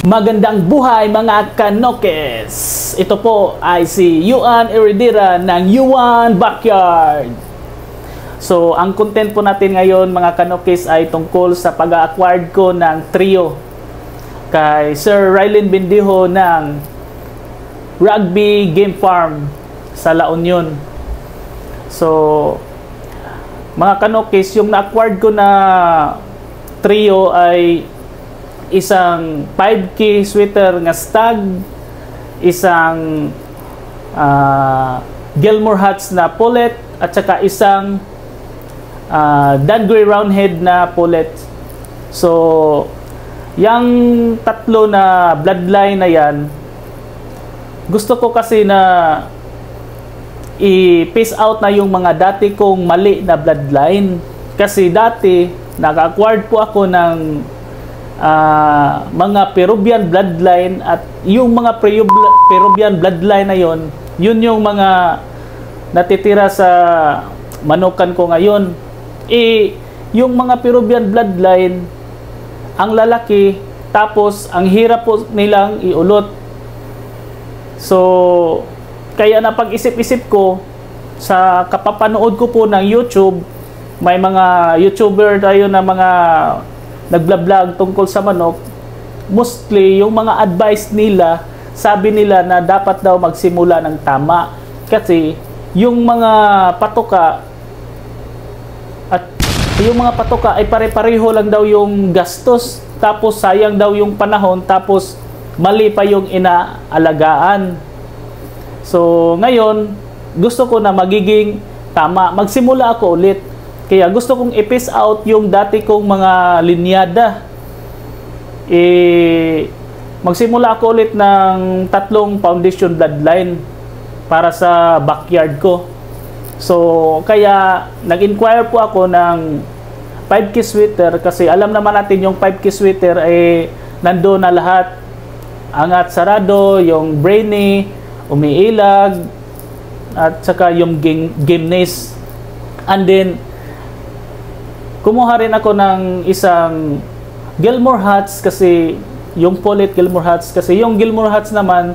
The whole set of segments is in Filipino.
Magandang buhay mga Kanokes! Ito po ay si Yuan Heredera ng Yuan Backyard. So, ang content po natin ngayon mga Kanokes ay tungkol sa pag-acquired ko ng trio kay Sir Rylen Bendijo ng Rugby Game Farm sa La Union. So, mga Kanokes, yung na-acquired ko na trio ay isang 5K sweater nga stag, isang Gilmore hats na pullet, at saka isang Dungray roundhead na pullet. So, yung tatlo na bloodline na yan, gusto ko kasi na i-phase out na yung mga dati kong mali na bloodline. Kasi dati, naka-acquired po ako ng mga Peruvian bloodline, at yung mga Peruvian bloodline na yun yung mga natitira sa manukan ko ngayon. Yung mga Peruvian bloodline, ang lalaki, tapos ang hirap po nilang iulot. So, kaya napag-isip-isip ko sa kapapanood ko po ng YouTube, may mga YouTuber tayo na mga nagblog tungkol sa manok. Mostly yung mga advice nila, sabi nila na dapat daw magsimula ng tama kasi yung mga patoka ay pare-pareho lang daw yung gastos, tapos sayang daw yung panahon, tapos mali pa yung inaalagaan. So ngayon gusto ko na magiging tama, magsimula ako ulit. Kaya gusto kong i-phase out yung dati kong mga linyada. Magsimula ako ulit ng 3 foundation bloodline para sa backyard ko. So, kaya nag-inquire po ako ng 5K sweater kasi alam naman natin yung 5K sweater ay nandoon na lahat. Angat sarado, yung brainy, umiilag, at saka yung gymnast. And then, kumuha rin ako ng isang Gilmore hats kasi yung pullet Gilmore hats, kasi yung Gilmore hats naman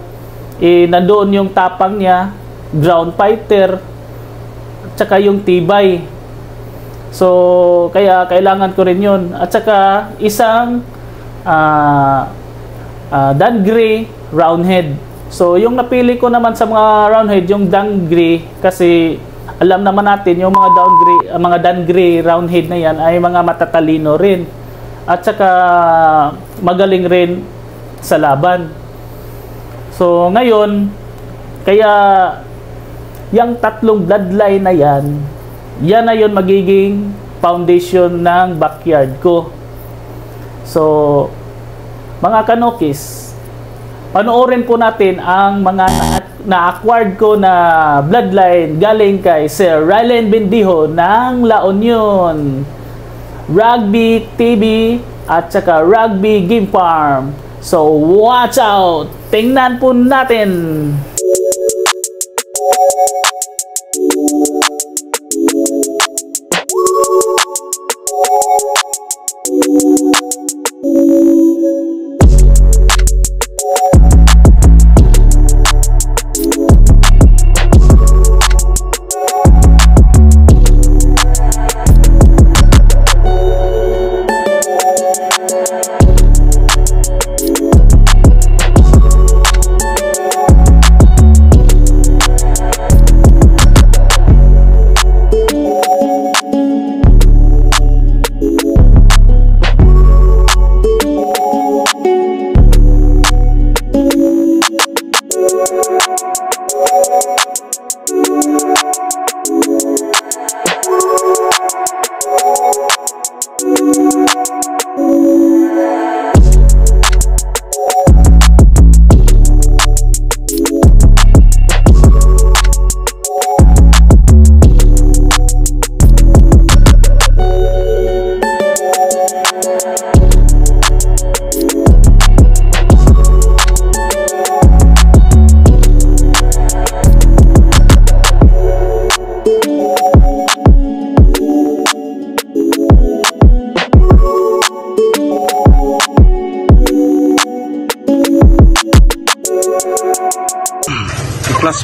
nandoon yung tapang niya, ground fighter, at saka yung tibay. So kaya kailangan ko rin yun, at saka isang Dungray roundhead. So yung napili ko naman sa mga roundhead yung Dungray kasi alam naman natin yung mga Dungray roundhead na yan ay mga matatalino rin, at saka magaling rin sa laban. So ngayon, kaya yung 3 bloodline na yan na yun magiging foundation ng backyard ko. So mga Kanokes, panoorin po natin ang mga na-acquired ko na bloodline galing kay Sir Rylen Bendijo ng La Union, Rugby TV, at saka Rugby Game Farm. So, watch out! Tingnan po natin!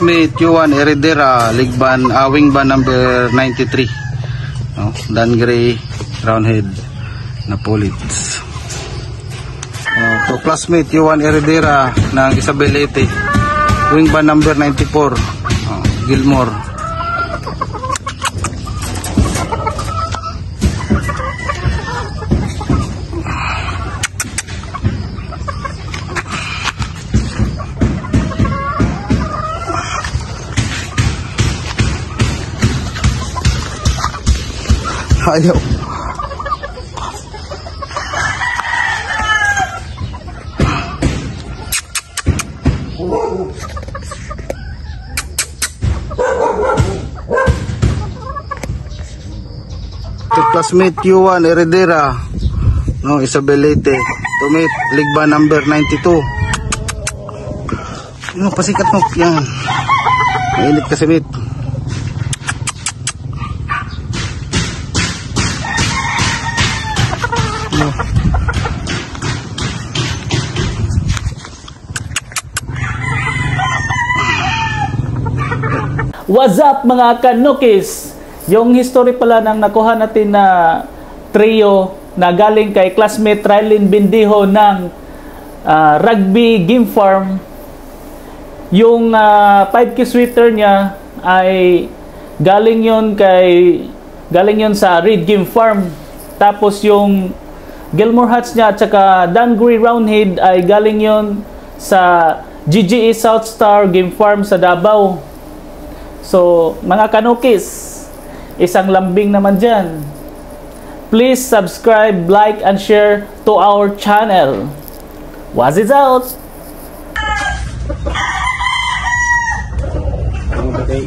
classmate Yuan Heredera, Ligban, wingban number 93. No? Dan Gray, roundhead na pullets. To classmate Yuan Heredera ng Isabelete, wingban number 94, Gilmore. Ayaw. To classmate Yuan Heredera, no, Isabelete, to meet Ligba number 92. No, pasikat mo yan. Mainit kasi mate. No. What's up mga kanukis? Yung history pala ng nakuha natin na trio na galing kay classmate Rylin Bindiho ng Rugby Game Farm. Yung 5K sweater niya ay galing yun sa Reed Game Farm. Tapos yung Gilmore hats niya at saka Dangri Roundhead ay galing yun sa GGE South Star Game Farm sa Davao. So, mga kanukis, isang lambing naman dyan. Please subscribe, like, and share to our channel. Was it out? Okay.